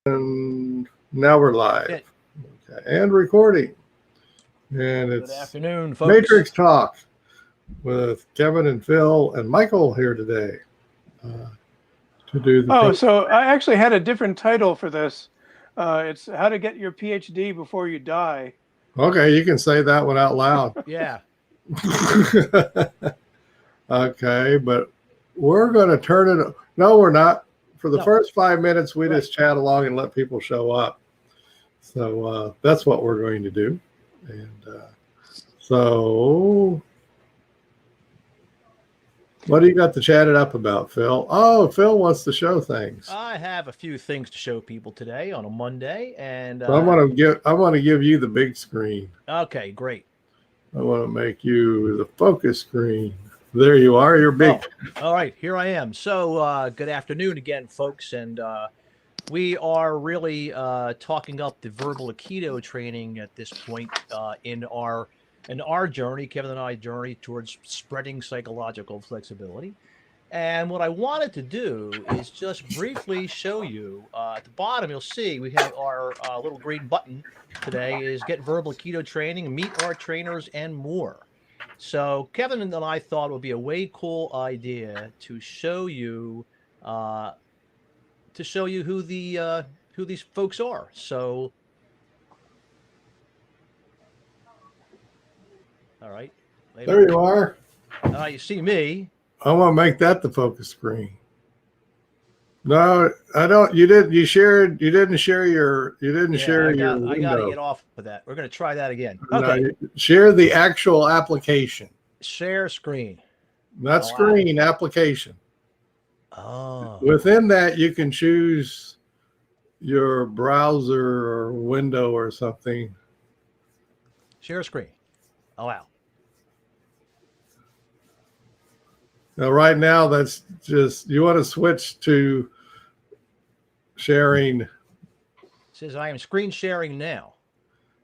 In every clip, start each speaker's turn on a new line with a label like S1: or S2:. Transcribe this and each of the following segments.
S1: And now we're live.
S2: Okay.
S1: Okay. And recording. And
S2: Good
S1: it's
S2: afternoon, folks.
S1: Matrix Talk with Kevin and Phil and Michael here today to do the
S3: So I actually had a different title for this. It's how to get your PhD before you die.
S1: Okay, you can say that one out loud.
S2: Yeah.
S1: Okay, but we're going to turn it. No, we're not. For the
S2: No.
S1: first 5 minutes, we
S2: Right.
S1: just chat along and let people show up. So that's what we're going to do. And so what do you got to chat it up about, Phil? Oh, Phil wants to show things.
S2: I have a few things to show people today on a Monday, and
S1: So I want to give you the big screen.
S2: okay, great.
S1: I want to make you the focus screen. There you are. You're big.
S2: Oh, all right, here I am. So good afternoon again, folks, and we are really talking up the verbal Aikido training at this point in our journey, Kevin and I journey towards spreading psychological flexibility. And what I wanted to do is just briefly show you at the bottom, you'll see we have our little green button today is get verbal Aikido training, meet our trainers, and more. So Kevin and I thought it would be a way cool idea to show you who these folks are. So, all right.
S1: There you are.
S2: You see me.
S1: I want to make that the focus screen. No, I don't. You didn't. You shared. You didn't share your. You didn't share your window.
S2: I got to get off of that. We're going to try that again.
S1: No,
S2: Okay.
S1: Share the actual application.
S2: Share screen.
S1: Not screen, application.
S2: Oh.
S1: Within that, you can choose your browser or window or something.
S2: Share screen. Allow.
S1: Now, right now, that's just, you want to switch to sharing.
S2: It says I am screen sharing now.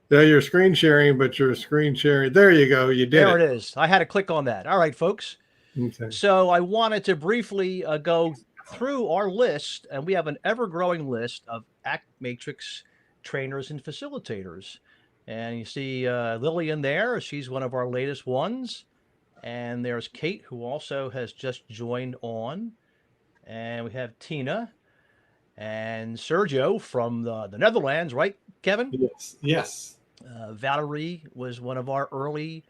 S1: Yeah, you're screen sharing, but you're screen sharing. There you go. You did
S2: There it is. I had to click on that. All right, folks.
S1: Okay.
S2: So I wanted to briefly go through our list, and we have an ever-growing list of ACT Matrix trainers and facilitators. And you see Lily in there. She's one of our latest ones. And there's Kate, who also has just joined on. And we have Tina and Sergio from the Netherlands, right, Kevin?
S1: Yes. Yes.
S2: Valerie was one of our early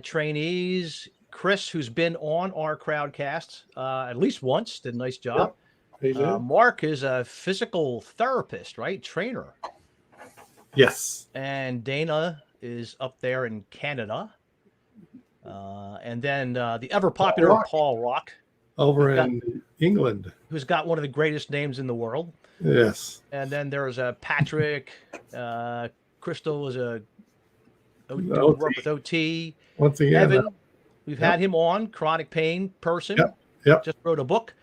S2: trainees. Chris, who's been on our crowdcast at least once, did a nice job.
S1: Yep.
S2: Mark is a physical therapist, right? Trainer.
S1: Yes.
S2: And Dana is up there in Canada. And then the ever popular Paul Rock.
S1: Over in England.
S2: Who's got one of the greatest names in the world.
S1: Yes.
S2: And then there's Patrick. Crystal is work with OT.
S1: Once again,
S2: Evan, we've had him on, chronic pain person.
S1: Yep.
S2: Just wrote a book.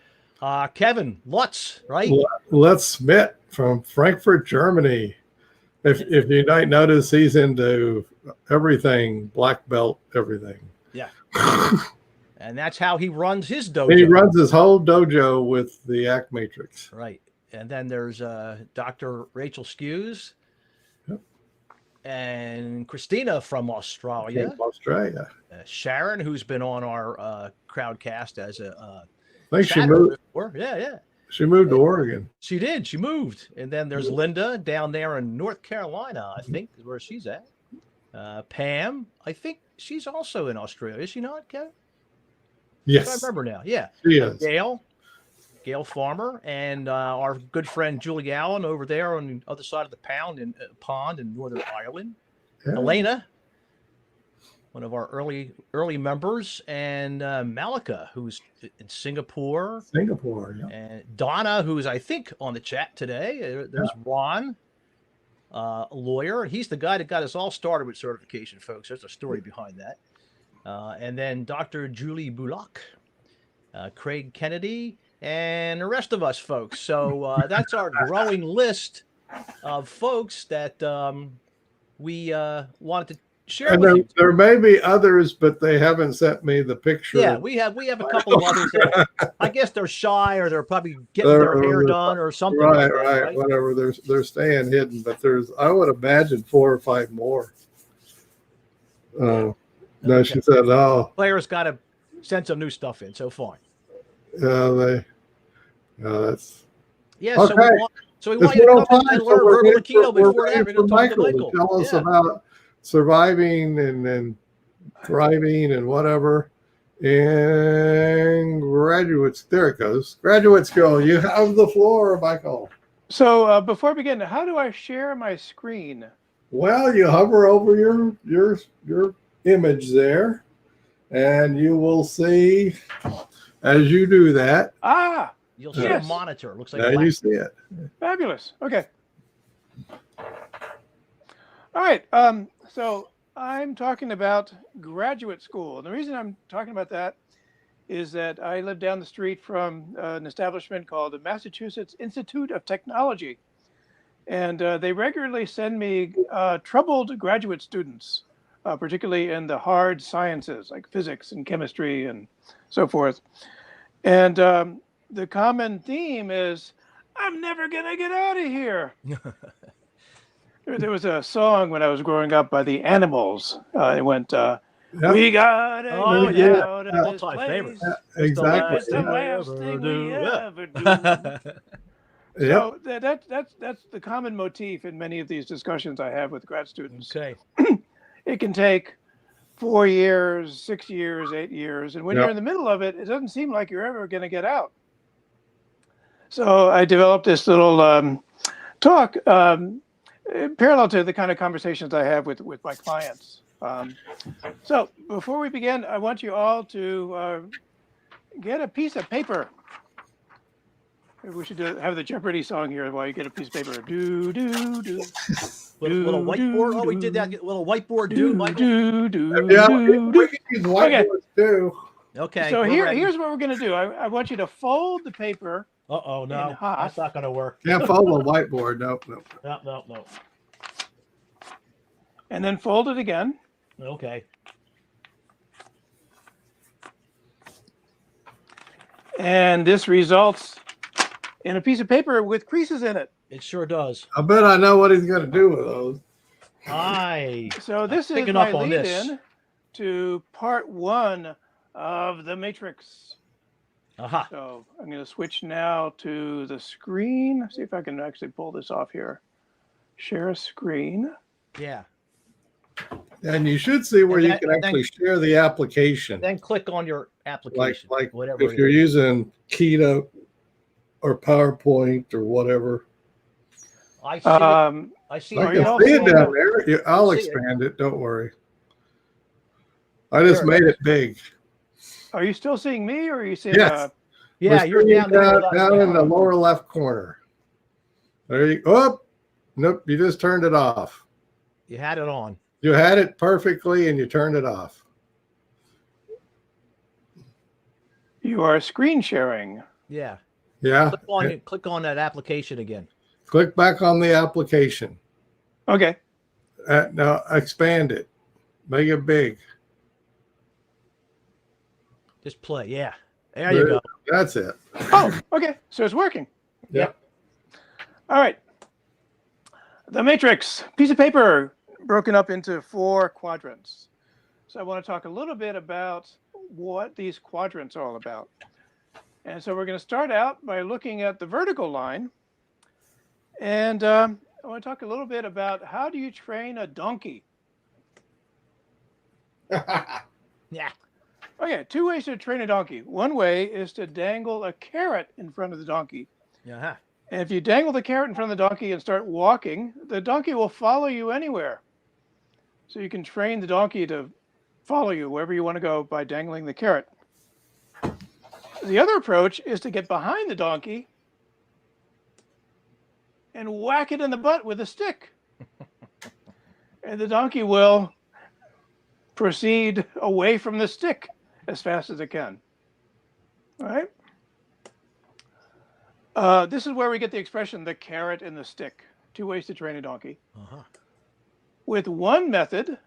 S2: Kevin Lutz, right?
S1: Lutz Schmidt from Frankfurt, Germany. If you might notice, he's into everything, black belt, everything.
S2: Yeah. And that's how he runs his dojo.
S1: He runs his whole dojo with the ACT Matrix.
S2: Right. And then there's Dr. Rachel Skews.
S1: Yep.
S2: And Christina from Australia.
S1: From Australia.
S2: Sharon, who's been on our crowdcast as
S1: I think she moved.
S2: Before. Yeah.
S1: She moved to Oregon.
S2: She did. She moved. And then there's Linda down there in North Carolina, I think, is where she's at. Pam, I think she's also in Australia. Is she not, Kevin?
S1: Yes.
S2: I remember now. Yeah.
S1: She is.
S2: Gail Farmer, and our good friend Julie Allen over there on the other side of the pond in Northern Ireland.
S1: Yeah.
S2: Elena, one of our early members, and Malika, who's in Singapore.
S1: Yeah.
S2: And Donna, who's I think on the chat today. There's Ron, a lawyer. He's the guy that got us all started with certification, folks. There's a story behind that. And then Dr. Julie Bullock, Craig Kennedy, and the rest of us folks. So that's our growing list of folks that we wanted to share
S1: And
S2: with
S1: there,
S2: you.
S1: there may be others, but they haven't sent me the picture.
S2: Yeah, we have a couple of others that I guess they're shy or they're probably getting their hair
S1: They're-
S2: done or something
S1: Right,
S2: like that,
S1: right,
S2: right?
S1: whatever. They're staying hidden, but I would imagine 4 or 5 more. No,
S2: Okay.
S1: she said, oh,
S2: Players got to send some new stuff in, so fine.
S1: that's
S2: Yeah,
S1: okay.
S2: so we
S1: It's
S2: want you to come
S1: 1:05,
S2: and
S1: so
S2: learn
S1: we're
S2: verbal
S1: waiting
S2: Aikido.
S1: we're
S2: Before that,
S1: waiting
S2: we're
S1: for
S2: going to talk to
S1: Michael to
S2: Michael.
S1: tell us
S2: Yeah.
S1: about surviving and thriving and whatever. And graduates, there it goes. Graduate school, you have the floor, Michael.
S3: So before we begin, how do I share my screen?
S1: Well, you hover over your image there, and you will see as you do that.
S3: Ah,
S2: You'll see
S3: Yes.
S2: a monitor. It looks like
S1: Now
S2: a
S1: you
S2: laptop.
S1: see it.
S3: fabulous. Okay. All right. So I'm talking about graduate school. And the reason I'm talking about that is that I live down the street from an establishment called the Massachusetts Institute of Technology. And they regularly send me troubled graduate students, particularly in the hard sciences like physics and chemistry and so forth. And the common theme is, I'm never going to get out of here. There was a song when I was growing up by the Animals. It went,
S1: Yep.
S3: we gotta
S2: Oh,
S3: get
S2: yeah.
S3: out of this
S2: All-time favorite.
S3: place.
S1: Exactly.
S3: It's the last thing we
S2: Yeah.
S3: ever do.
S1: Yep.
S3: So that's the common motif in many of these discussions I have with grad students.
S2: Okay.
S3: It can take 4 years, 6 years, 8 years, and when
S1: Yep.
S3: you're in the middle of it, it doesn't seem like you're ever going to get out. So I developed this little talk parallel to the kind of conversations I have with my clients. So before we begin, I want you all to get a piece of paper. Maybe we should have the Jeopardy song here while you get a piece of paper. Do, do, do.
S2: Little whiteboard. Oh, we did that little whiteboard do, Michael.
S1: Yeah,
S3: do.
S1: we can use whiteboards too.
S2: Okay.
S3: So
S2: we're ready.
S3: here's what we're going to do. I want you to fold the paper.
S2: Uh-oh,
S3: in
S2: no.
S3: half.
S2: That's not going to work.
S1: Can't follow a whiteboard. Nope.
S2: No.
S3: And then fold it again.
S2: Okay.
S3: And this results in a piece of paper with creases in it.
S2: It sure does.
S1: I bet I know what he's going to do with those.
S3: So this is
S2: picking
S3: my
S2: up on this.
S3: lead-in to part 1 of the matrix.
S2: Aha.
S3: So I'm going to switch now to the screen. See if I can actually pull this off here. Share a screen.
S2: Yeah.
S1: And you should see where
S2: And
S1: you
S2: that-
S1: can
S2: and
S1: actually share the application.
S2: Then click on your application.
S1: Like
S2: whatever.
S1: if you're using Keto or PowerPoint or whatever.
S2: I see. I see.
S1: I
S3: Are you
S1: can
S3: all
S1: see it
S3: seeing
S1: down
S3: it?
S1: there. I'll
S2: see it.
S1: expand it. Don't worry. I just
S2: There.
S1: made it big.
S3: Are you still seeing me, or are you seeing?
S1: Yes.
S2: Yeah,
S1: We're
S2: you're
S1: seeing
S2: down there.
S1: down in the lower left corner. There you go. Oh, nope. You just turned it off.
S2: You had it on.
S1: You had it perfectly and you turned it off.
S3: You are screen sharing.
S2: Yeah.
S1: Yeah.
S2: Click on that application again.
S1: Click back on the application.
S3: Okay.
S1: Now expand it. Make it big.
S2: Just play. Yeah. There you go.
S1: That's it.
S3: Oh, okay. So it's working.
S1: Yep.
S3: All right. The matrix, piece of paper broken up into 4 quadrants. So I want to talk a little bit about what these quadrants are all about. And so we're going to start out by looking at the vertical line. And I want to talk a little bit about how do you train a donkey?
S2: Yeah.
S3: Okay, 2 ways to train a donkey. One way is to dangle a carrot in front of the donkey.
S2: Yeah.
S3: And if you dangle the carrot in front of the donkey and start walking, the donkey will follow you anywhere. So you can train the donkey to follow you wherever you want to go by dangling the carrot. The other approach is to get behind the donkey and whack it in the butt with a stick. And the donkey will proceed away from the stick as fast as it can. All right? This is where we get the expression, the carrot and the stick. 2 ways to train a donkey.
S2: Uh-huh.
S3: With one method,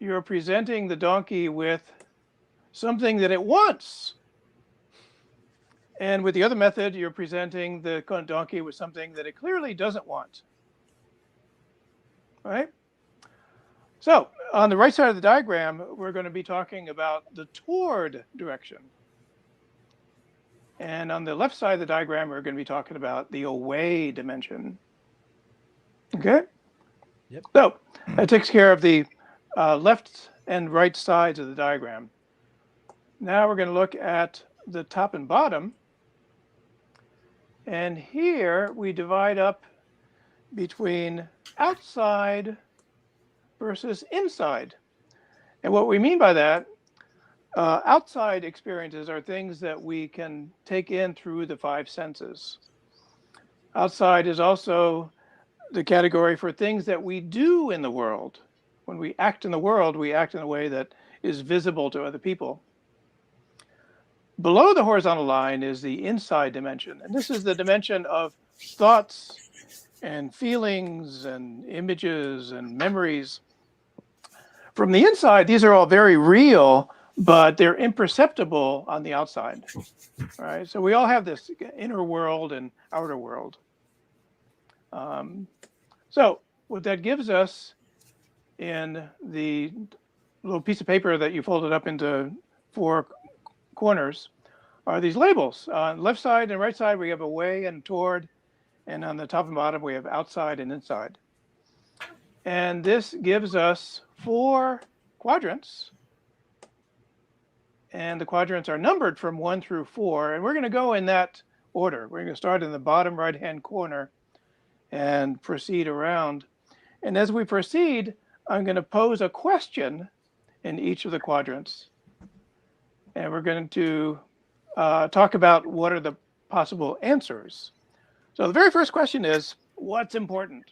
S3: you're presenting the donkey with something that it wants. And with the other method, you're presenting the donkey with something that it clearly doesn't want. Right? So on the right side of the diagram, we're going to be talking about the toward direction. And on the left side of the diagram, we're going to be talking about the away dimension. Okay?
S2: Yep.
S3: So that takes care of the left and right sides of the diagram. Now we're going to look at the top and bottom. And here we divide up between outside versus inside. And what we mean by that, outside experiences are things that we can take in through the five senses. Outside is also the category for things that we do in the world. When we act in the world, we act in a way that is visible to other people. Below the horizontal line is the inside dimension. And this is the dimension of thoughts and feelings and images and memories. From the inside, these are all very real, but they're imperceptible on the outside. Right? So we all have this inner world and outer world. So what that gives us in the little piece of paper that you folded up into 4 corners are these labels. On the left side and right side, we have away and toward. And on the top and bottom, we have outside and inside. And this gives us 4 quadrants. And the quadrants are numbered from 1 through 4. And we're going to go in that order. We're going to start in the bottom right-hand corner and proceed around. And as we proceed, I'm going to pose a question in each of the quadrants. And we're going to talk about what are the possible answers. So the very first question is, what's important?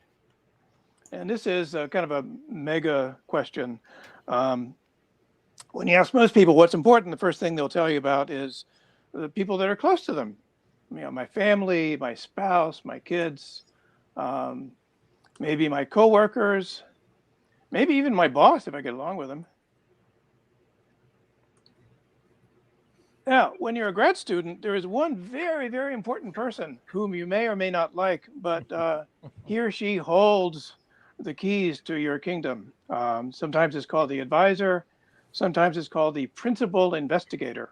S3: And this is kind of a mega question. When you ask most people what's important, the first thing they'll tell you about is the people that are close to them. You know, my family, my spouse, my kids, maybe my coworkers, maybe even my boss if I get along with him. Now, when you're a grad student, there is one very, very important person whom you may or may not like, but he or she holds the keys to your kingdom. Sometimes it's called the advisor. Sometimes it's called the principal investigator.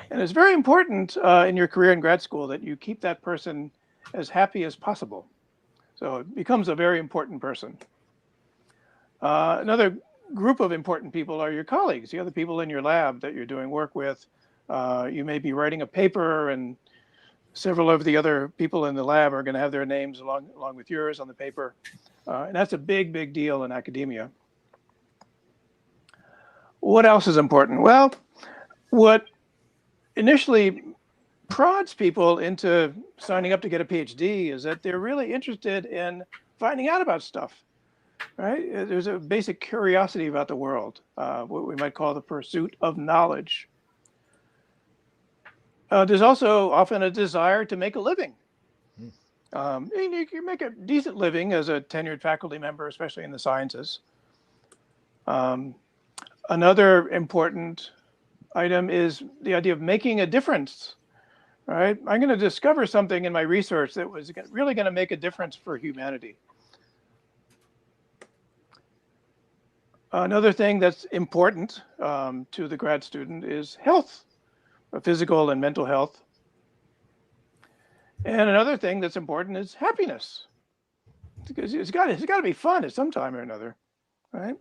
S3: And it's very important in your career in grad school that you keep that person as happy as possible. So it becomes a very important person. Another group of important people are your colleagues, the other people in your lab that you're doing work with. You may be writing a paper, and several of the other people in the lab are going to have their names along with yours on the paper. And that's a big, big deal in academia. What else is important? Well, what initially prods people into signing up to get a PhD is that they're really interested in finding out about stuff, right? There's a basic curiosity about the world, what we might call the pursuit of knowledge. There's also often a desire to make a living. You can make a decent living as a tenured faculty member, especially in the sciences. Another important item is the idea of making a difference, right? I'm going to discover something in my research that was really going to make a difference for humanity. Another thing that's important to the grad student is health, physical and mental health. And another thing that's important is happiness. Because it's got to be fun at some time or another, right?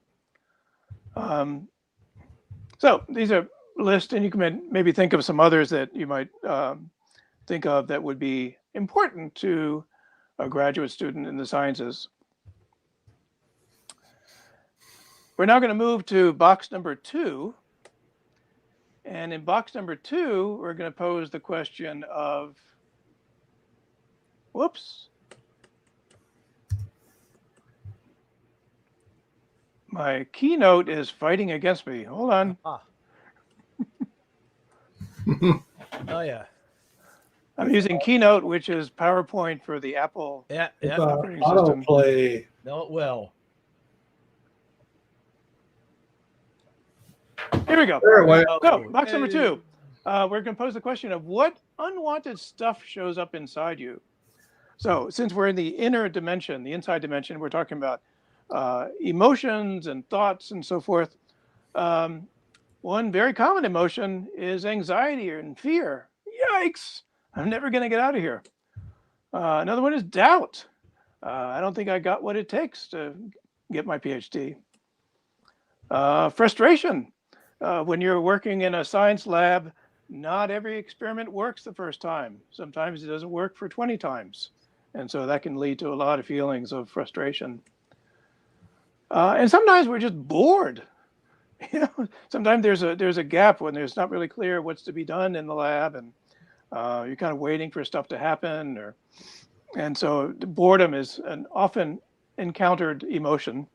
S3: So these are lists, and you can maybe think of some others that you might think of that would be important to a graduate student in the sciences. We're now going to move to box number 2. And in box number 2, we're going to pose the question of, whoops. My keynote is fighting against me. Hold on.
S2: Oh, yeah.
S3: I'm using Keynote, which is PowerPoint for the Apple operating system.
S1: Autoplay.
S2: No, it will.
S3: Here we go.
S1: There it went.
S3: So, box number 2. We're going to pose the question of what unwanted stuff shows up inside you. So, since we're in the inner dimension, the inside dimension, we're talking about emotions and thoughts and so forth. One very common emotion is anxiety and fear. Yikes! I'm never going to get out of here. Another one is doubt. I don't think I got what it takes to get my PhD. Frustration. When you're working in a science lab, not every experiment works the first time. Sometimes it doesn't work for 20 times. And so that can lead to a lot of feelings of frustration. And sometimes we're just bored. You know, sometimes there's a gap when there's not really clear what's to be done in the lab, and you're kind of waiting for stuff to happen. And so boredom is an often encountered emotion.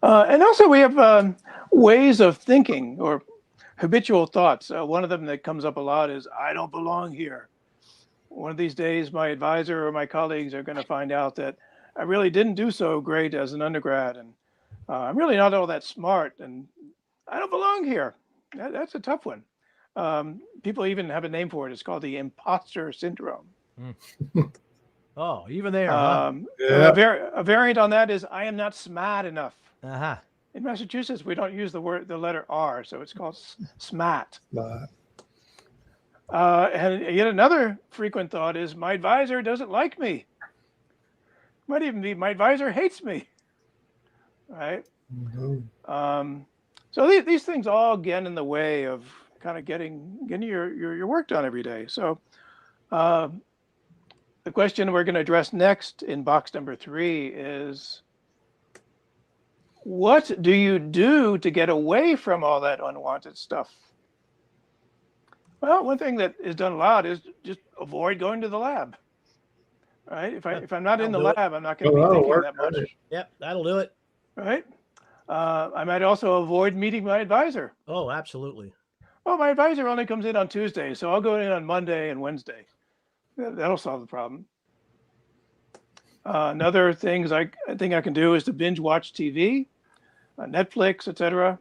S3: And also we have ways of thinking or habitual thoughts. One of them that comes up a lot is, I don't belong here. One of these days, my advisor or my colleagues are going to find out that I really didn't do so great as an undergrad, and I'm really not all that smart, and I don't belong here. That's a tough one. People even have a name for it. It's called the Imposter Syndrome.
S2: Oh, even there, huh?
S1: Yeah.
S3: A variant on that is, I am not smart enough.
S2: Uh-huh.
S3: In Massachusetts, we don't use the letter R, so it's called SMAT. And yet another frequent thought is, my advisor doesn't like me. Might even be, my advisor hates me. Right?
S1: Mm-hmm.
S3: So these things all get in the way of kind of getting your work done every day. So the question we're going to address next in box number 3 is, what do you do to get away from all that unwanted stuff? Well, one thing that is done a lot is just avoid going to the lab. Right? If I'm not in the lab, I'm not going to be thinking that much.
S2: Yep, that'll do it.
S3: Right? I might also avoid meeting my advisor.
S2: Oh, absolutely.
S3: Oh, my advisor only comes in on Tuesday, so I'll go in on Monday and Wednesday. That'll solve the problem. Another things I think I can do is to binge watch TV, Netflix, etc.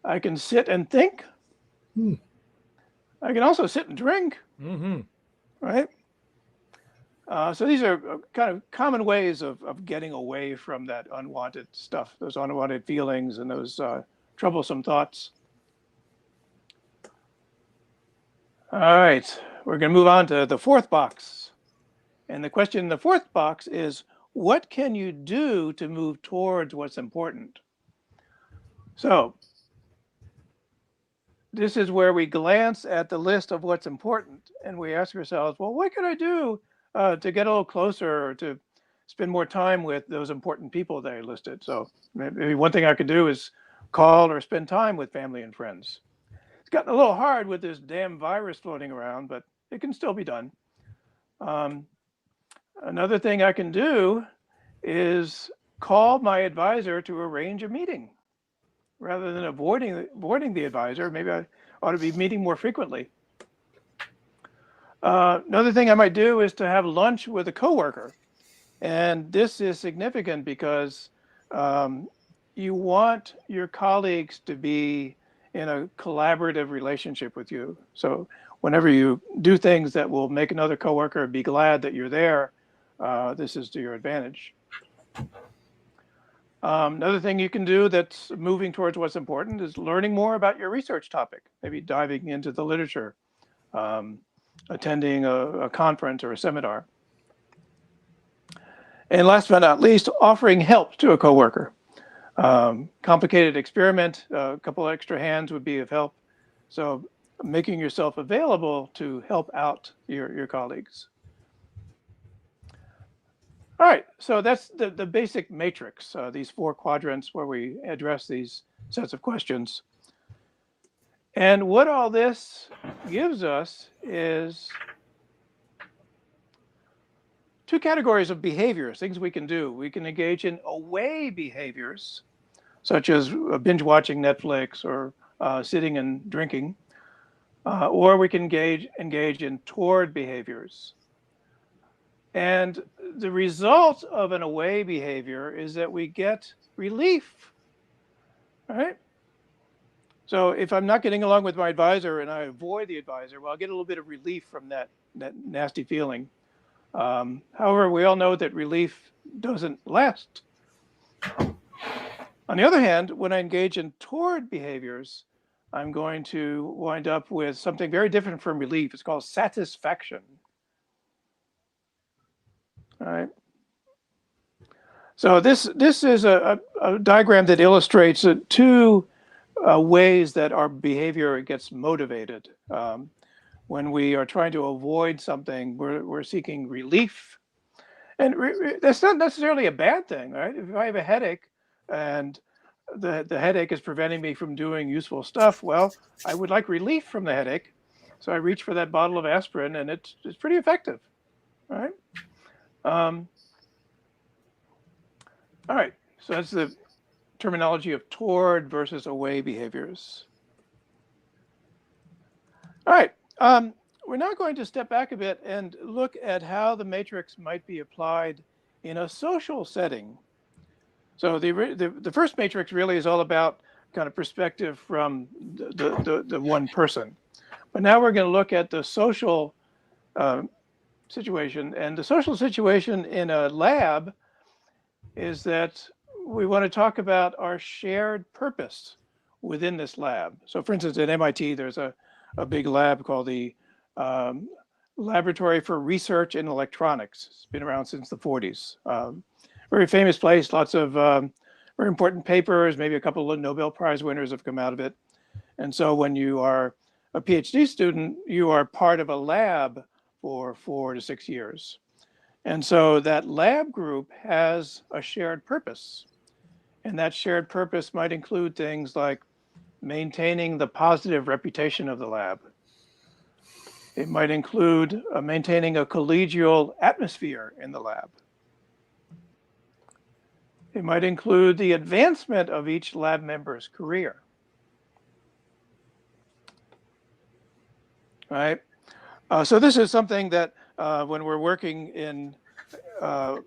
S3: I can sit and think. I can also sit and drink.
S2: Mm-hmm.
S3: Right? So these are kind of common ways of getting away from that unwanted stuff, those unwanted feelings and those troublesome thoughts. All right, we're going to move on to the 4th box. And the question in the 4th box is, what can you do to move towards what's important? So this is where we glance at the list of what's important and we ask ourselves, well, what can I do to get a little closer or to spend more time with those important people that I listed? So maybe one thing I could do is call or spend time with family and friends. It's gotten a little hard with this damn virus floating around, but it can still be done. Another thing I can do is call my advisor to arrange a meeting. Rather than avoiding the advisor, maybe I ought to be meeting more frequently. Another thing I might do is to have lunch with a coworker. And this is significant because you want your colleagues to be in a collaborative relationship with you. So whenever you do things that will make another coworker be glad that you're there, this is to your advantage. Another thing you can do that's moving towards what's important is learning more about your research topic, maybe diving into the literature, attending a conference or a seminar. And last but not least, offering help to a coworker. Complicated experiment, a couple extra hands would be of help. So making yourself available to help out your colleagues. All right, so that's the basic matrix, these 4 quadrants where we address these sets of questions. And what all this gives us is 2 categories of behaviors, things we can do. We can engage in away behaviors, such as binge watching Netflix or sitting and drinking, or we can engage in toward behaviors. And the result of an away behavior is that we get relief, right? So if I'm not getting along with my advisor and I avoid the advisor, well, I'll get a little bit of relief from that nasty feeling. However, we all know that relief doesn't last. On the other hand, when I engage in toward behaviors, I'm going to wind up with something very different from relief. It's called satisfaction. All right. So this is a diagram that illustrates two ways that our behavior gets motivated. When we are trying to avoid something, we're seeking relief. And that's not necessarily a bad thing, right? If I have a headache and the headache is preventing me from doing useful stuff, well, I would like relief from the headache. So I reach for that bottle of aspirin, and it's pretty effective, right? All right, so that's the terminology of toward versus away behaviors. All right, we're now going to step back a bit and look at how the matrix might be applied in a social setting. So the first matrix really is all about kind of perspective from the one person. But now we're going to look at the social situation. And the social situation in a lab is that we want to talk about our shared purpose within this lab. So for instance, at MIT, there's a big lab called the Laboratory for Research in Electronics. It's been around since the 40s. Very famous place, lots of very important papers, maybe a couple of Nobel Prize winners have come out of it. And so when you are a PhD student, you are part of a lab for 4 to 6 years. And so that lab group has a shared purpose. And that shared purpose might include things like maintaining the positive reputation of the lab. It might include maintaining a collegial atmosphere in the lab. It might include the advancement of each lab member's career. All right. So this is something that when we're working in a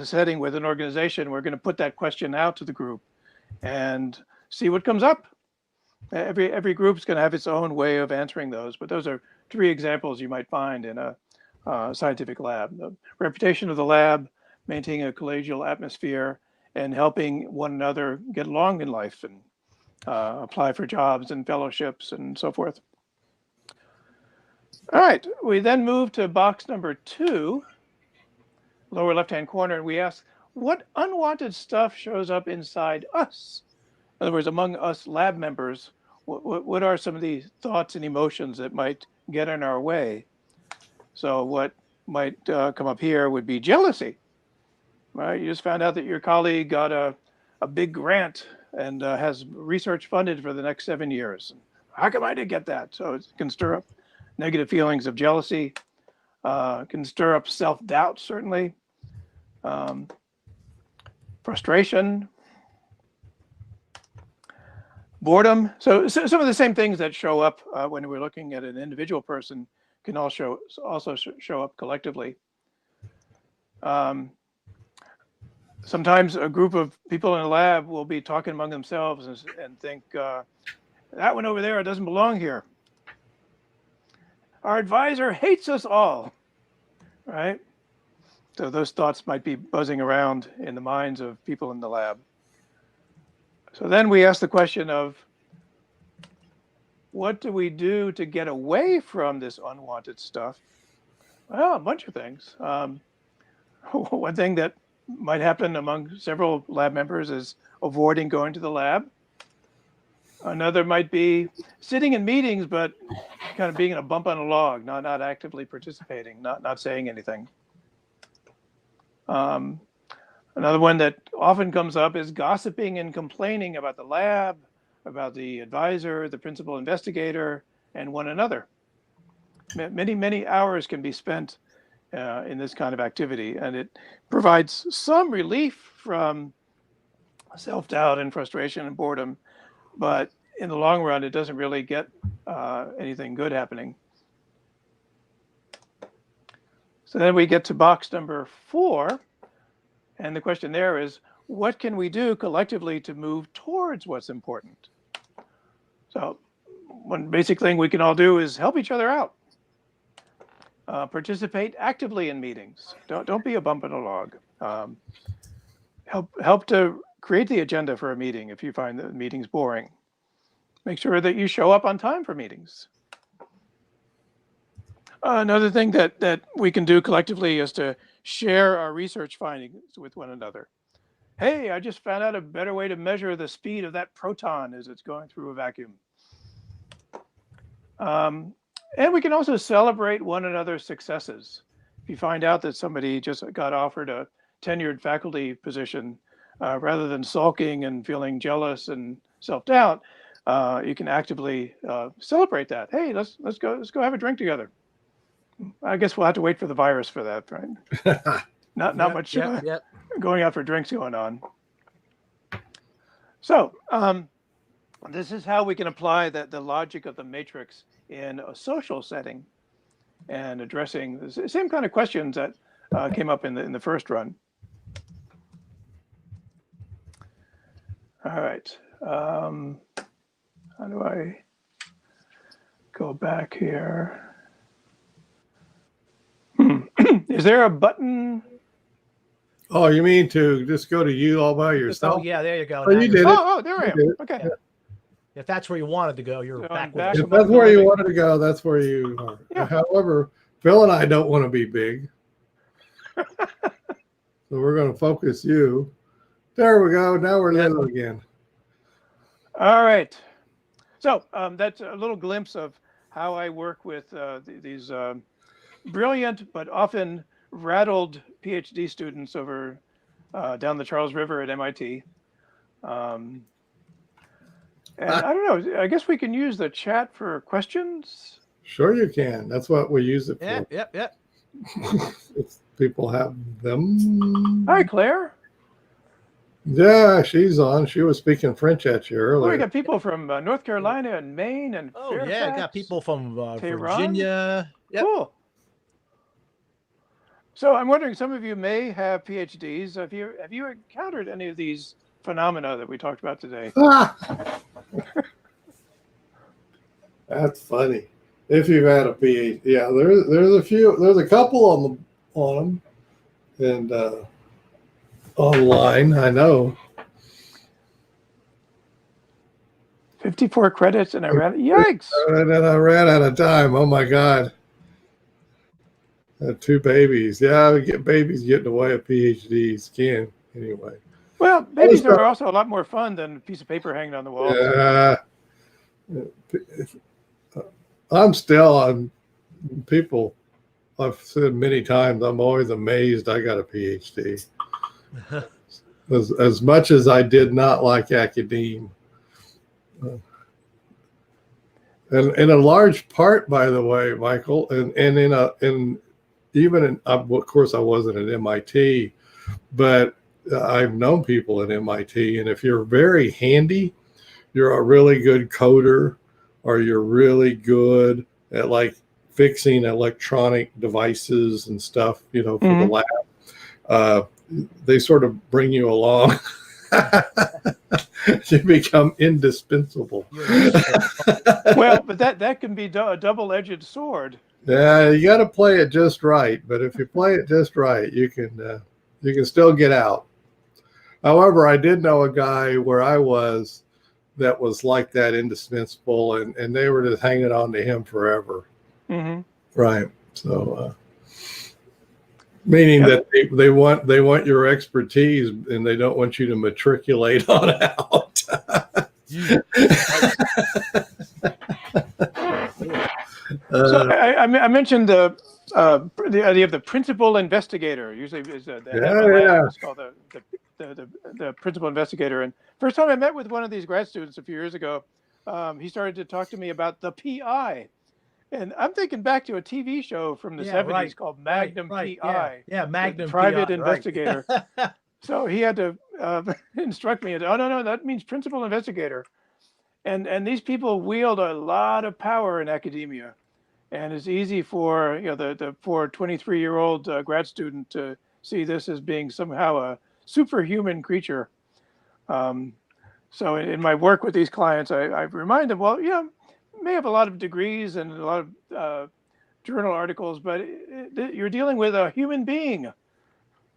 S3: setting with an organization, we're going to put that question out to the group and see what comes up. Every group is going to have its own way of answering those, but those are 3 examples you might find in a scientific lab. The reputation of the lab, maintaining a collegial atmosphere, and helping one another get along in life and apply for jobs and fellowships and so forth. All right, we then move to box number 2, lower left-hand corner, and we ask, what unwanted stuff shows up inside us? In other words, among us lab members, what are some of the thoughts and emotions that might get in our way? So what might come up here would be jealousy, right? You just found out that your colleague got a big grant and has research funded for the next 7 years. How come I didn't get that? So it can stir up negative feelings of jealousy, can stir up self-doubt, certainly, frustration, boredom. So some of the same things that show up when we're looking at an individual person can also show up collectively. Sometimes a group of people in a lab will be talking among themselves and think, that one over there doesn't belong here. Our advisor hates us all, right? So those thoughts might be buzzing around in the minds of people in the lab. So then we ask the question of, what do we do to get away from this unwanted stuff? Well, a bunch of things. One thing that might happen among several lab members is avoiding going to the lab. Another might be sitting in meetings, but kind of being a bump on a log, not actively participating, not saying anything. Another one that often comes up is gossiping and complaining about the lab, about the advisor, the principal investigator, and one another. Many hours can be spent in this kind of activity, and it provides some relief from self-doubt and frustration and boredom, but in the long run, it doesn't really get anything good happening. So then we get to box number 4, and the question there is, what can we do collectively to move towards what's important? So one basic thing we can all do is help each other out. Participate actively in meetings. Don't be a bump in a log. Help to create the agenda for a meeting if you find the meeting's boring. Make sure that you show up on time for meetings. Another thing that we can do collectively is to share our research findings with one another. Hey, I just found out a better way to measure the speed of that proton as it's going through a vacuum. And we can also celebrate one another's successes. If you find out that somebody just got offered a tenured faculty position, rather than sulking and feeling jealous and self-doubt, you can actively celebrate that. Hey, let's go have a drink together. I guess we'll have to wait for the virus for that, right? Not much going out for drinks going on. So this is how we can apply the logic of the matrix in a social setting and addressing the same kind of questions that came up in the first run. All right. How do I go back here? Is there a button?
S1: Oh, you mean to just go to you all by yourself?
S2: Oh, yeah, there you go.
S1: Oh, you did it.
S3: Oh, there I am. Okay.
S2: Yeah. If that's where you wanted to go, you're
S3: So
S2: back.
S3: back
S1: If that's where you wanted to go, that's where you are.
S3: Yeah.
S1: However, Phil and I don't want to be big. So we're going to focus you. There we go. Now we're little again.
S3: All right. So that's a little glimpse of how I work with these brilliant but often rattled PhD students over down the Charles River at MIT. And I don't know, I guess we can use the chat for questions.
S1: Sure you can. That's what we use it for.
S2: Yep.
S1: If people have them.
S3: Hi, Claire.
S1: Yeah, she's on. She was speaking French at you earlier.
S3: Oh, we got people from North Carolina and Maine and Fairfax,
S2: yeah, got people from
S3: Tehran.
S2: Virginia. Yep.
S3: Cool. So I'm wondering, some of you may have PhDs. Have you encountered any of these phenomena that we talked about today?
S1: That's funny. If you've had a PhD, yeah, there's a few. There's a couple on them, and online. I know.
S3: 54 credits, and I ran. Yikes!
S1: And then I ran out of time. Oh my God. Had 2 babies. Yeah, babies getting away with PhDs can anyway.
S3: Well, babies are also a lot more fun than a piece of paper hanging on the wall.
S1: Yeah. I'm still on people. I've said many times, I'm always amazed I got a PhD. As much as I did not like academia. And in a large part, by the way, Michael, of course, I wasn't at MIT, but I've known people at MIT, and if you're very handy, you're a really good coder, or you're really good at like fixing electronic devices and stuff, for the lab. They sort of bring you along. You become indispensable.
S3: Well, but that can be a double-edged sword.
S1: Yeah, you got to play it just right. But if you play it just right, you can still get out. However, I did know a guy where I was that was like that, indispensable, and they were just hanging on to him forever.
S3: Mm-hmm.
S1: Right. So, meaning that they want your expertise, and they don't want you to matriculate on out.
S3: So I mentioned the idea of the principal investigator. Usually, is the head of the lab is called the principal investigator. And first time I met with one of these grad students a few years ago, he started to talk to me about the PI. And I'm thinking back to a TV show from the 70s called Magnum PI.
S2: Yeah, Magnum
S3: Private Investigator. So he had to instruct me. Oh, no, that means principal investigator. And these people wield a lot of power in academia. And it's easy for the poor 23-year-old grad student to see this as being somehow a superhuman creature. So in my work with these clients, I remind them, well, you may have a lot of degrees and a lot of journal articles, but you're dealing with a human being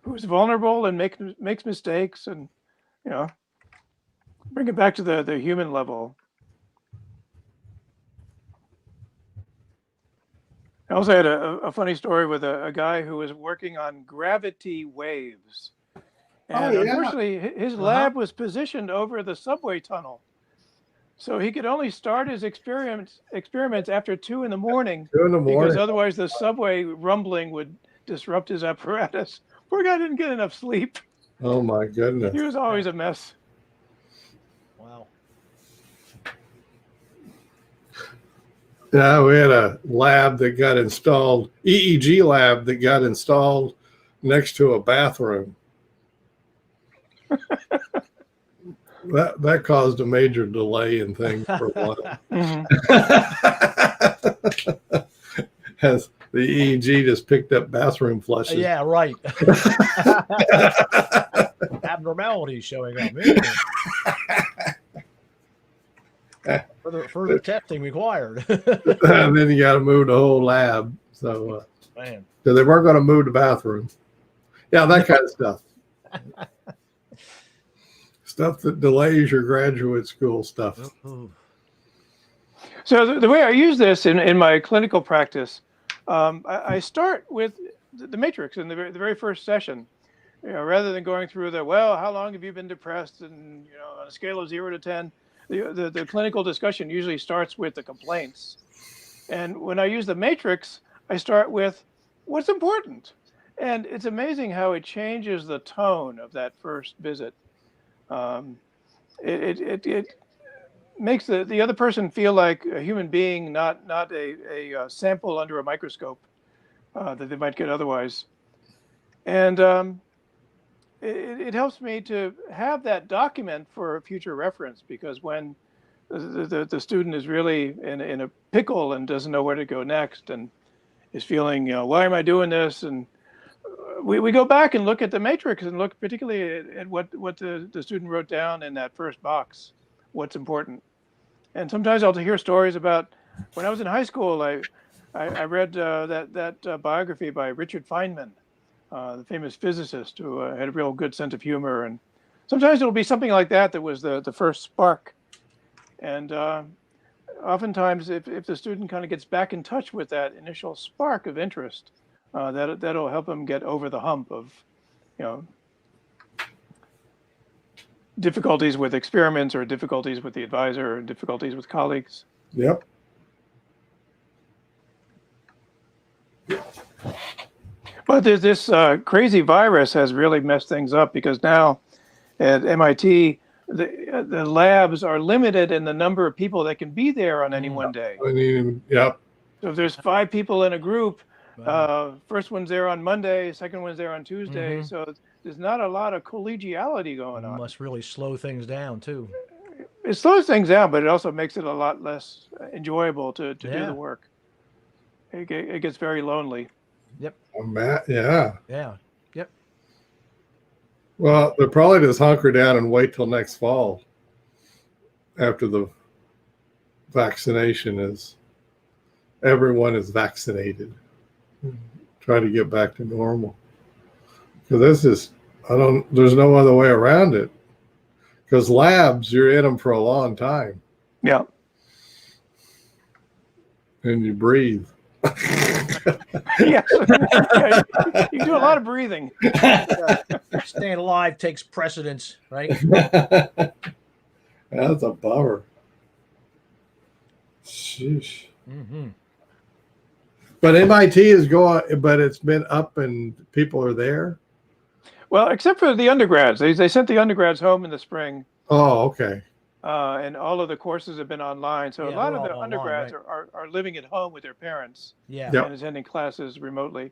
S3: who's vulnerable and makes mistakes, and bring it back to the human level. I also had a funny story with a guy who was working on gravity waves. And unfortunately, his lab was positioned over the subway tunnel. So he could only start his experiments after 2 in the morning.
S1: 2 in the morning.
S3: Because otherwise the subway rumbling would disrupt his apparatus. Poor guy didn't get enough sleep.
S1: Oh my goodness.
S3: He was always a mess.
S2: Wow.
S1: Yeah, we had a lab that got installed, EEG lab that got installed next to a bathroom. That caused a major delay in things for a while. As the EEG just picked up bathroom flushes.
S2: Yeah, right. Abnormalities showing up. Further testing required.
S1: And then you got to move the whole lab. So,
S2: Man.
S1: So they weren't going to move the bathroom. Yeah, that kind of stuff. Stuff that delays your graduate school stuff.
S3: So the way I use this in my clinical practice, I start with the matrix in the very first session. Rather than going through how long have you been depressed, and on a scale of 0 to 10, the clinical discussion usually starts with the complaints. And when I use the matrix, I start with what's important. And it's amazing how it changes the tone of that first visit. It makes the other person feel like a human being, not a sample under a microscope that they might get otherwise. And it helps me to have that document for future reference, because when the student is really in a pickle and doesn't know where to go next and is feeling, why am I doing this? And we go back and look at the matrix and look particularly at what the student wrote down in that first box, what's important. And sometimes I'll hear stories about when I was in high school, I read that biography by Richard Feynman, the famous physicist who had a real good sense of humor. And sometimes it'll be something like that was the first spark. And oftentimes, if the student kind of gets back in touch with that initial spark of interest, that'll help them get over the hump of, difficulties with experiments, or difficulties with the advisor, or difficulties with colleagues.
S1: Yep.
S3: But this crazy virus has really messed things up, because now at MIT, the labs are limited in the number of people that can be there on any one day.
S1: Yep.
S3: So if there's 5 people in a group, first one's there on Monday, second one's there on Tuesday.
S2: Mm-hmm.
S3: So there's not a lot of collegiality going on.
S2: Must really slow things down too.
S3: It slows things down, but it also makes it a lot less enjoyable to do the work. It gets very lonely.
S2: Yep.
S1: Yeah.
S2: Yeah. Yep.
S1: Well, they'll probably just hunker down and wait till next fall after the vaccination everyone is vaccinated. Try to get back to normal. Because there's no other way around it. Because labs, you're in them for a long time.
S3: Yeah.
S1: And you breathe.
S3: Yes. You do a lot of breathing.
S2: Staying alive takes precedence, right?
S1: That's a bummer. Sheesh.
S2: Mm-hmm.
S1: But MIT is but it's been up and people are there.
S3: Well, except for the undergrads. They sent the undergrads home in the spring.
S1: Oh, okay.
S3: And all of the courses have been online. So a lot of the undergrads
S2: right?
S3: are living at home with their parents,
S2: Yeah.
S1: Yep.
S3: and attending classes remotely.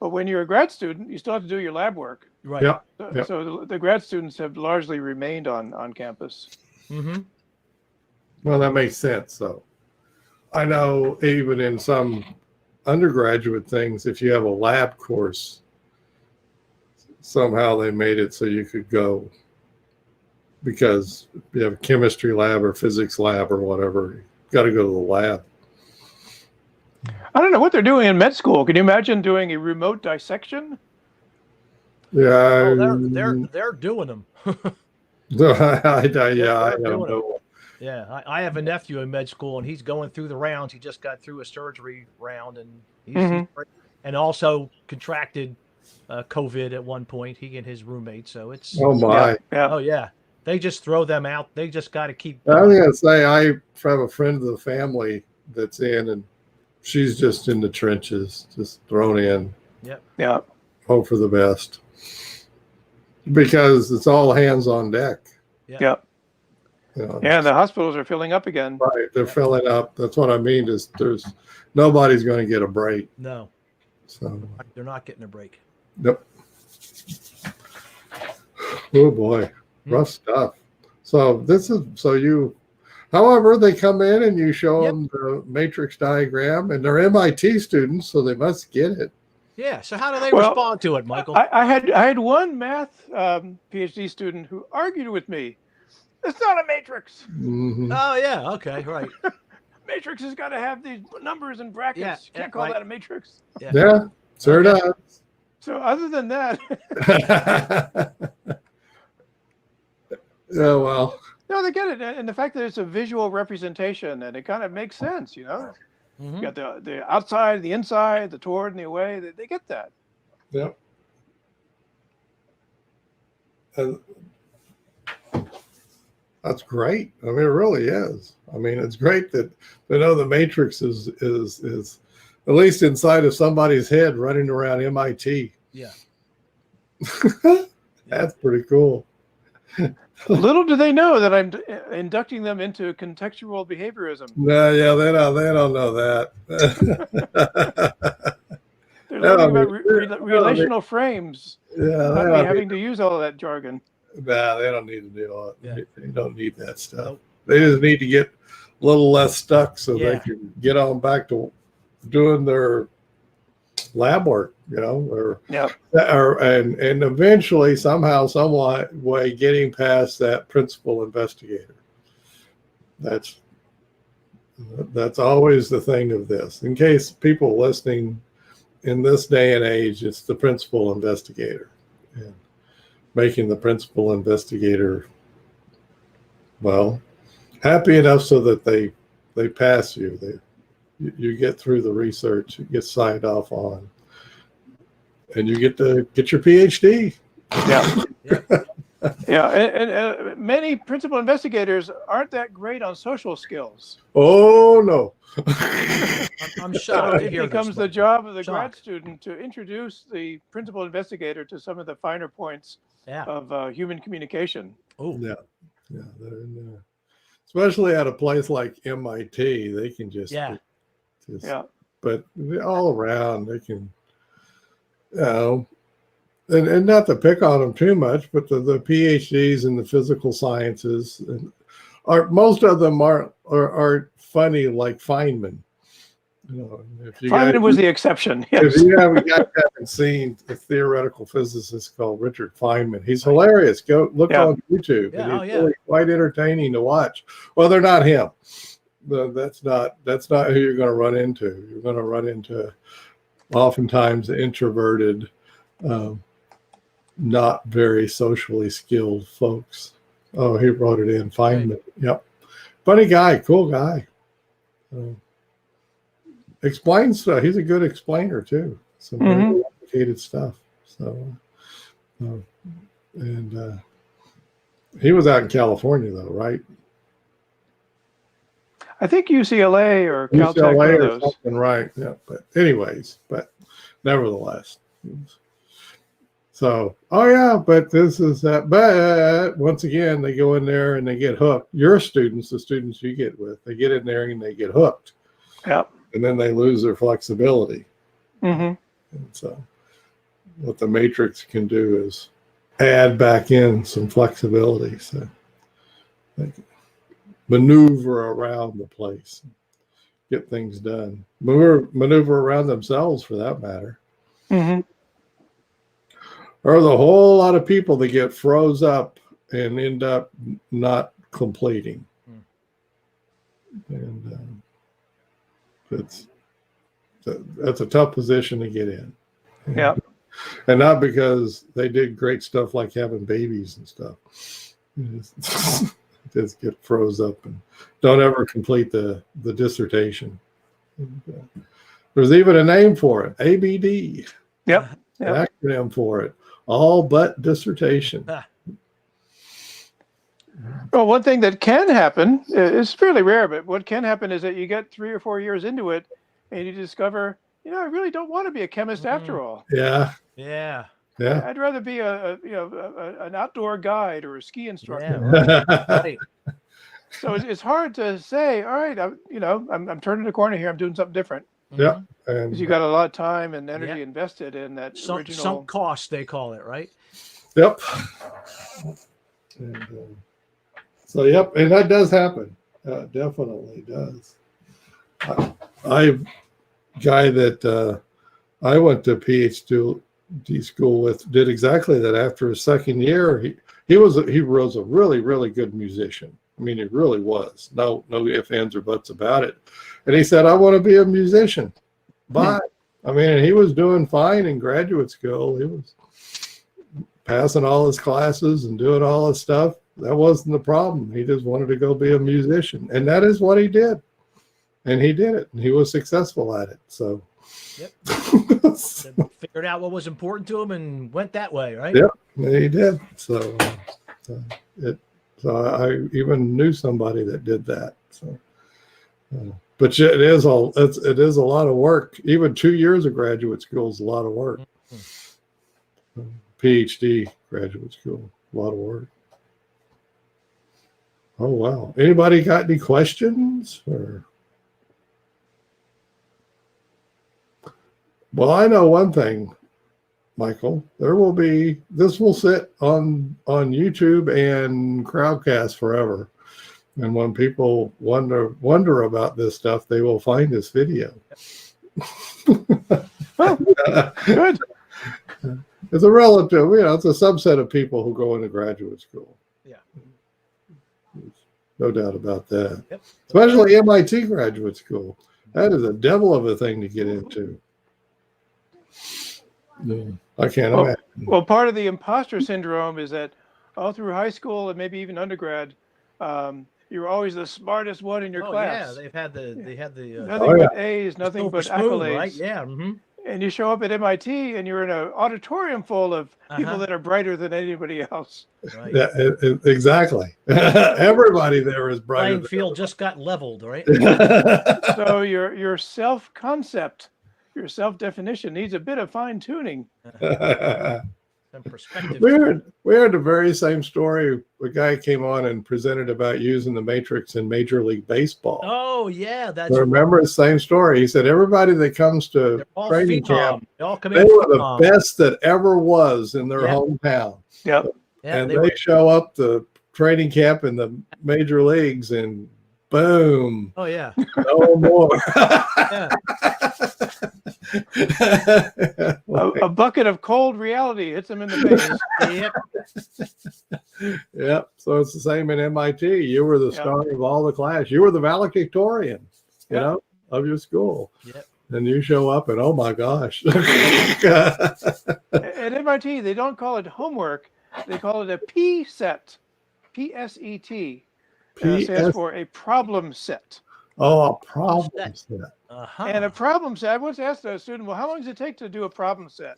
S3: But when you're a grad student, you still have to do your lab work.
S2: Right.
S1: Yep.
S3: So the grad students have largely remained on campus.
S2: Mm-hmm.
S1: Well, that makes sense. So I know even in some undergraduate things, if you have a lab course, somehow they made it so you could go. because you have a chemistry lab or physics lab or whatever. You got to go to the lab.
S3: I don't know what they're doing in med school. Can you imagine doing a remote dissection?
S1: Yeah,
S2: They're doing them.
S1: I don't
S2: doing
S1: know.
S2: Yeah, I have a nephew in med school, and he's going through the rounds. He just got through a surgery round, and he's and also contracted COVID at one point. He and his roommate. So it's
S1: Oh my!
S2: Oh yeah, they just throw them out. They just got to keep.
S1: I was gonna say I have a friend of the family that's in, and she's just in the trenches, just thrown in.
S2: Yep.
S3: Yeah.
S1: Hope for the best, because it's all hands on deck.
S3: Yeah.
S1: You know,
S3: Yeah, the hospitals are filling up again.
S1: right, they're filling up. That's what I mean. Is there's nobody's going to get a break.
S2: No.
S1: So
S2: they're not getting a break.
S1: Yep. Oh boy, rough stuff. So however, they come in and you show them the matrix diagram, and they're MIT students, so they must get it.
S2: Yeah. So how do they respond to it, Michael?
S3: I had one math PhD student who argued with me. It's not a matrix.
S1: Mm-hmm.
S2: Oh yeah. Okay. Right.
S3: Matrix has got to have these numbers and brackets.
S2: Yeah,
S3: You can't call that a matrix.
S1: Yeah, sure does.
S3: So other than that,
S1: yeah, well,
S3: no, they get it, and the fact that it's a visual representation, and it kind of makes sense, you know. You got the outside, the inside, the toward, and the away. They get that.
S1: Yep. That's great. I mean, it really is. I mean, it's great that they know the matrix is at least inside of somebody's head running around MIT.
S2: Yeah.
S1: That's pretty cool.
S3: Little do they know that I'm inducting them into contextual behaviorism.
S1: No, yeah, they don't know that.
S3: They're learning about relational frames.
S1: Yeah,
S3: not having to use all of that jargon.
S1: Nah, they don't need to do all that.
S2: Yeah.
S1: They don't need that stuff. Nope. They just need to get a little less stuck so they can get on back to doing their lab work, you know, and eventually somehow, some way getting past that principal investigator. That's always the thing of this. In case people listening in this day and age, it's the principal investigator. And making the principal investigator, well, happy enough so that they pass you. You get through the research, you get signed off on, and you get to get your PhD.
S3: Yeah. Yeah, and many principal investigators aren't that great on social skills.
S1: Oh no!
S2: I'm shocked.
S3: It becomes the job of the grad student to introduce the principal investigator to some of the finer points of human communication.
S2: Oh
S1: yeah. They're in there. Especially at a place like MIT, they can just But all around, they can, you know. And not to pick on them too much, but the PhDs in the physical sciences most of them aren't funny like Feynman. You know,
S3: Feynman was the exception. Yes.
S1: If you haven't seen a theoretical physicist called Richard Feynman, he's hilarious. Go look on YouTube.
S2: Yeah,
S1: and he's really quite entertaining to watch. Well, they're not him. That's not who you're going to run into. You're going to run into oftentimes introverted. Not very socially skilled folks. Oh, he wrote it in. Feynman. Yep. Funny guy, cool guy. Explains stuff. He's a good explainer too. Some very complicated stuff. So, he was out in California though, right?
S3: I think UCLA or Caltech.
S1: UCLA or something, right? Yeah. But anyways, nevertheless. So, but this is that. But once again, they go in there and they get hooked. Your students, the students you get with, they get in there and they get hooked.
S3: Yep.
S1: And then they lose their flexibility.
S3: And
S1: so, what the matrix can do is add back in some flexibility. So, they can maneuver around the place, get things done, maneuver around themselves for that matter. There's a whole lot of people that get froze up and end up not completing. And that's a tough position to get in.
S3: Yeah.
S1: And not because they did great stuff like having babies and stuff. Just get froze up and don't ever complete the dissertation. And, there's even a name for it, ABD.
S3: Yep.
S1: An acronym for it, All But Dissertation.
S3: Well, one thing that can happen is fairly rare, but what can happen is that you get 3 or 4 years into it and you discover, I really don't want to be a chemist after all.
S1: Yeah.
S2: Yeah.
S1: Yeah.
S3: I'd rather be an outdoor guide or a ski instructor.
S2: Yeah, right.
S3: So it's hard to say, all right, I'm turning the corner here. I'm doing something different.
S1: Yeah.
S3: Because you got a lot of time and energy invested in that
S2: Sunk
S3: original
S2: cost, they call it, right?
S1: Yep. And, so, yep. And that does happen. Definitely does. Guy that I went to PhD school with did exactly that. After his second year, he was a really, really good musician. I mean, he really was. No ifs, ands, or buts about it. And he said, I want to be a musician. Bye. I mean, he was doing fine in graduate school. He was passing all his classes and doing all his stuff. That wasn't the problem. He just wanted to go be a musician. And that is what he did. And he did it. And he was successful at it. So
S2: figured out what was important to him and went that way, right?
S1: Yep, he did. So I even knew somebody that did that. So, but it is a lot of work. Even 2 years of graduate school is a lot of work. PhD graduate school, a lot of work. Oh wow! Anybody got any questions? Well, I know one thing, Michael. This will sit on YouTube and Crowdcast forever. And when people wonder about this stuff, they will find this video.
S3: Good.
S1: It's a relative, it's a subset of people who go into graduate school.
S2: Yeah.
S1: No doubt about that.
S2: Yep.
S1: Especially MIT graduate school. That is a devil of a thing to get into. Yeah, I can't imagine.
S3: Well, part of the imposter syndrome is that all through high school and maybe even undergrad, you're always the smartest one in your class.
S2: Yeah, they had the
S3: nothing but A's, nothing but
S2: spoon,
S3: accolades.
S2: right? Yeah. Mm-hmm.
S3: And you show up at MIT and you're in an auditorium full of people that are brighter than anybody else.
S2: Right.
S1: Yeah, exactly. Everybody there is brighter.
S2: Playing field just got leveled, right?
S3: So your self-concept, your self-definition needs a bit of fine-tuning.
S2: Some perspective.
S1: We heard the very same story. A guy came on and presented about using the matrix in Major League Baseball.
S2: Oh yeah, that's.
S1: I remember the same story. He said everybody that comes to training camp, they were the best that ever was in their hometown.
S3: Yep.
S2: Yeah,
S1: and they show up to training camp in the major leagues, and boom.
S2: Oh yeah.
S1: No more.
S3: A bucket of cold reality hits them in the face.
S1: Yep. So it's the same in MIT. You were the star of all the class. You were the valedictorian, of your school.
S2: Yep.
S1: And you show up and oh my gosh.
S3: At MIT, they don't call it homework. They call it a P set. PSET. Stands for a problem set.
S1: Oh, a problem set.
S3: And a problem set, I once asked a student, well, how long does it take to do a problem set?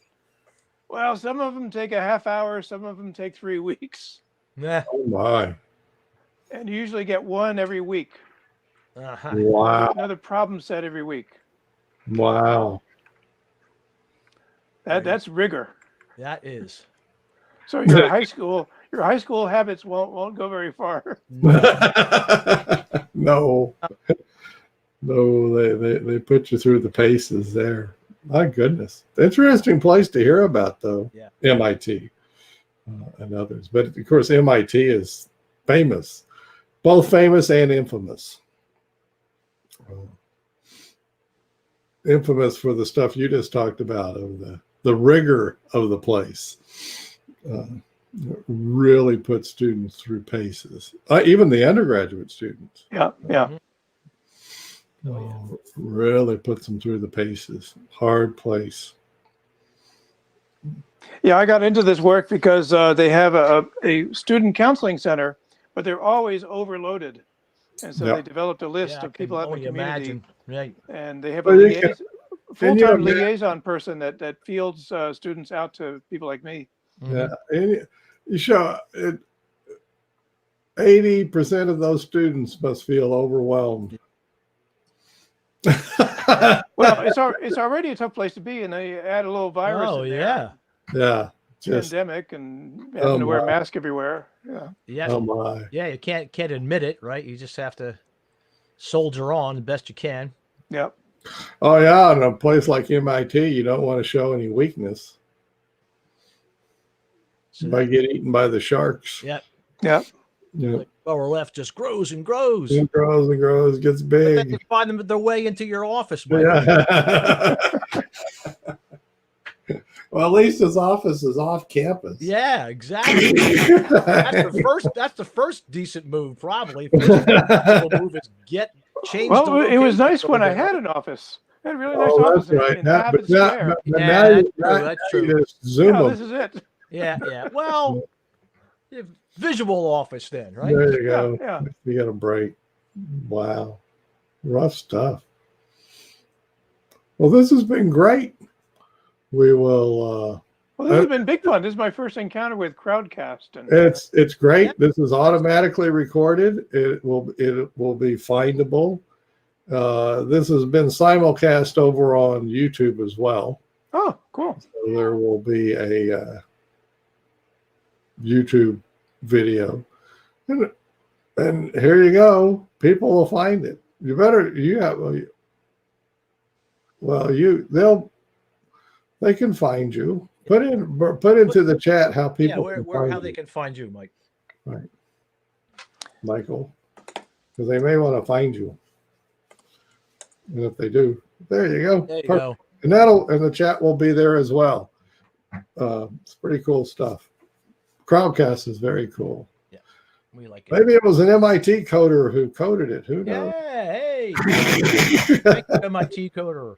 S3: Well, some of them take a half hour, some of them take 3 weeks.
S2: Yeah.
S1: Oh my.
S3: And you usually get one every week.
S1: Wow.
S3: Another problem set every week.
S1: Wow.
S3: That's rigor.
S2: That is.
S3: So your high school habits won't go very far.
S1: No. No, they put you through the paces there. My goodness. Interesting place to hear about, though.
S2: Yeah.
S1: MIT and others. But, of course, MIT is famous. Both famous and infamous. Infamous for the stuff you just talked about, of the rigor of the place. really put students through paces. Even the undergraduate students.
S3: Yeah. Yeah.
S1: Really puts them through the paces. Hard place.
S3: Yeah, I got into this work because they have a student counseling center, but they're always overloaded. And so
S1: Yeah.
S3: they developed a list
S2: Yeah, I
S3: of people
S2: can
S3: out in the
S2: only
S3: community.
S2: imagine. Right.
S3: And they have
S1: Well, you can-
S3: full-time
S1: imagine-
S3: liaison person that fields students out to people like me.
S1: Yeah. And you show it. 80% of those students must feel overwhelmed.
S3: Well, it's already a tough place to be, and they add a little virus.
S2: Oh
S3: in there.
S2: yeah.
S1: Yeah. Just,
S3: Pandemic and having to wear a mask everywhere. Yeah.
S2: Yeah.
S1: oh my.
S2: Yeah. You can't admit it, right? You just have to soldier on the best you can.
S3: Yep.
S1: Oh yeah. In a place like MIT, you don't want to show any weakness.
S2: So
S1: You might get eaten by the sharks.
S2: yeah.
S3: Yep.
S1: Yeah.
S2: Like lower left just grows and grows.
S1: It grows and grows, gets
S2: But then
S1: big.
S2: they find them their way into your office, Mike.
S1: Yeah. Well, at least his office is off campus.
S2: Yeah, exactly. That's the first decent move, probably. First move is change.
S3: Well,
S2: the
S3: it was
S2: location
S3: nice
S2: a
S3: when I
S2: little bit.
S3: had an office. I had a really nice
S1: Oh,
S3: office
S1: that's right.
S3: in
S1: Now,
S3: Abbott
S1: but now,
S3: Square.
S1: but
S2: Yeah,
S1: now,
S2: that's
S1: now,
S2: true, that's
S1: now you
S2: true.
S1: just zoom
S3: Yeah,
S1: them.
S3: this is it.
S2: Yeah. Well, visual office then, right?
S1: There you go.
S3: Yeah.
S1: You got a break. Wow. Rough stuff. Well, this has been great. We will
S3: Well, this has been big fun. This is my first encounter with Crowdcast, and
S1: it's great. This is automatically recorded. It will be findable. This has been simulcast over on YouTube as well.
S3: oh, cool.
S1: So there will be a YouTube video. And here you go. People will find it. You better they can find you. Put into the chat how people
S2: Yeah,
S1: can
S2: where
S1: find
S2: how
S1: you,
S2: they can find you, Mike.
S1: right, Michael, because they may want to find you. And if they do, there you go.
S2: There you
S1: Perfect.
S2: go.
S1: And the chat will be there as well. It's pretty cool stuff. Crowdcast is very cool.
S2: We like it.
S1: Maybe it was an MIT coder who coded it. Who knows?
S2: Yeah, hey. Thank you, MIT coder.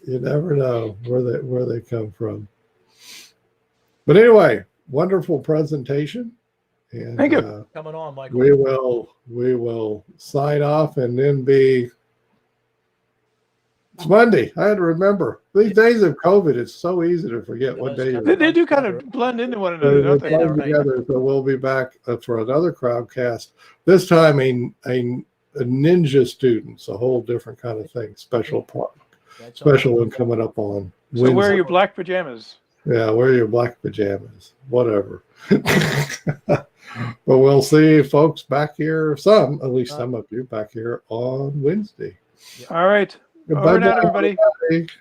S1: You never know where they come from. But anyway, wonderful presentation. And
S3: Thank you.
S2: Coming on, Michael.
S1: we will sign off and then it's Monday. I had to remember. These days of COVID, it's so easy to forget what day it is.
S3: They do kind of blend into one another, don't they?
S2: Yeah,
S1: Blend
S2: right.
S1: together. So we'll be back for another Crowdcast. This time a ninja students, a whole different kind of thing. Special
S2: That's all.
S1: one coming up on
S3: So
S1: Wednesday.
S3: wear your black pajamas.
S1: Yeah, wear your black pajamas, whatever. But we'll see folks back here, at least some of you back here on Wednesday.
S3: All right. Over and out, everybody.
S1: everybody.